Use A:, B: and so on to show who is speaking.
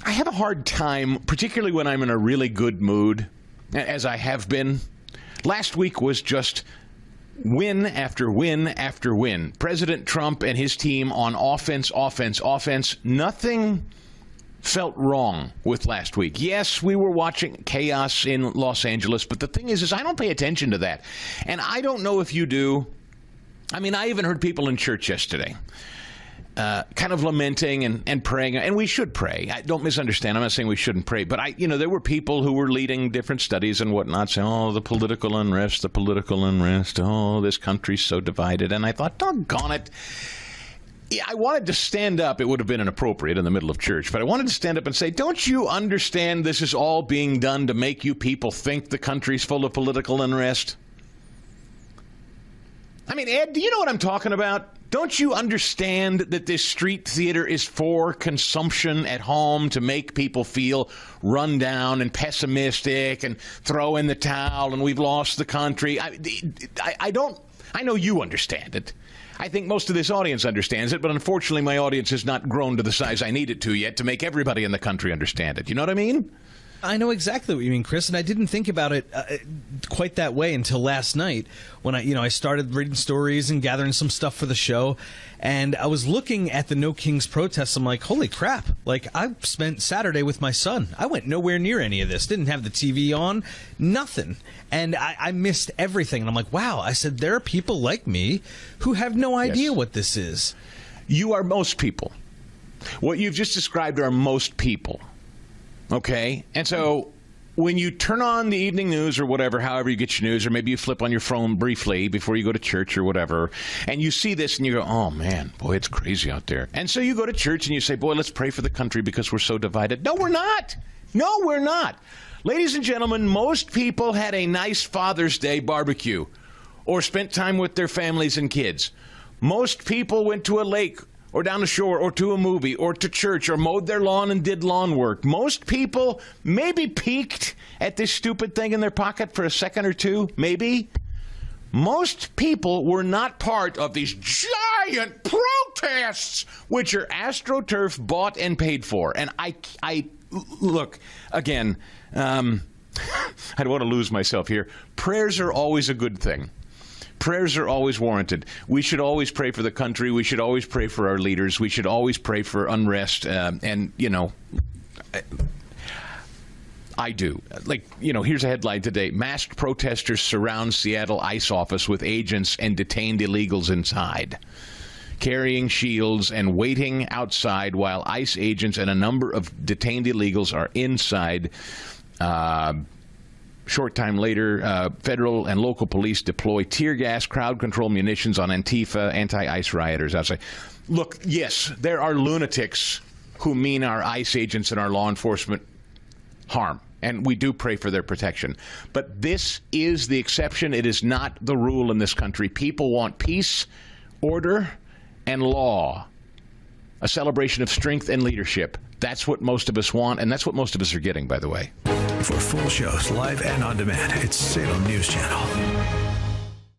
A: I have a hard time, particularly when I'm in a really good mood, as I have been. Last week was just win after win after win. President Trump and his team on offense, offense, offense. Nothing felt wrong with last week. Yes, we were watching chaos in Los Angeles, but the thing is I don't pay attention to that. And I don't know if you do. I mean, I even heard people in church yesterday kind of lamenting and praying, and we should pray. Don't misunderstand. I'm not saying we shouldn't pray, but there were people who were leading different studies and whatnot saying, oh, the political unrest, oh, this country's so divided. And I thought, doggone it. I wanted to stand up. It would have been inappropriate in the middle of church, but I wanted to stand up and say, don't you understand this is all being done to make you people think the country's full of political unrest? I mean, Ed, do you know what I'm talking about? Don't you understand that this street theater is for consumption at home to make people feel run down and pessimistic and throw in the towel and we've lost the country? I know you understand it. I think most of this audience understands it, but unfortunately my audience has not grown to the size I need it to yet to make everybody in the country understand it. You know what I mean?
B: I know exactly what you mean, Chris, and I didn't think about it quite that way until last night when I started reading stories and gathering some stuff for the show, and I was looking at the No Kings protests. I'm like, holy crap, like I spent Saturday with my son. I went nowhere near any of this, didn't have the TV on, nothing, and I missed everything, and I'm like, wow, I said, there are people like me who have no idea what this is.
A: You are most people. What you've just described are most people. Okay, and so when you turn on the evening news or whatever, however you get your news, or maybe you flip on your phone briefly before you go to church or whatever, and you see this and you go, oh man, boy, it's crazy out there. And so you go to church and you say, boy, let's pray for the country because we're so divided. No, we're not. No, we're not. Ladies and gentlemen, most people had a nice Father's Day barbecue or spent time with their families and kids. Most people went to a lake or down the shore, or to a movie, or to church, or mowed their lawn and did lawn work. Most people maybe peeked at this stupid thing in their pocket for a second or two, maybe. Most people were not part of these giant protests, which are AstroTurf bought and paid for. And I look, again, I don't want to lose myself here. Prayers are always a good thing. Prayers are always warranted. We should always pray for the country. We should always pray for our leaders. We should always pray for unrest. And, I do. Here's a headline today. Masked protesters surround Seattle ICE office with agents and detained illegals inside, carrying shields and waiting outside while ICE agents and a number of detained illegals are inside. Short time later, federal and local police deploy tear gas, crowd control munitions on Antifa, anti-ICE rioters outside. Look, yes, there are lunatics who mean our ICE agents and our law enforcement harm, and we do pray for their protection. But this is the exception. It is not the rule in this country. People want peace, order, and law. A celebration of strength and leadership. That's what most of us want, and that's what most of us are getting, by the way.
C: For full shows, live and on demand, it's Salem News Channel.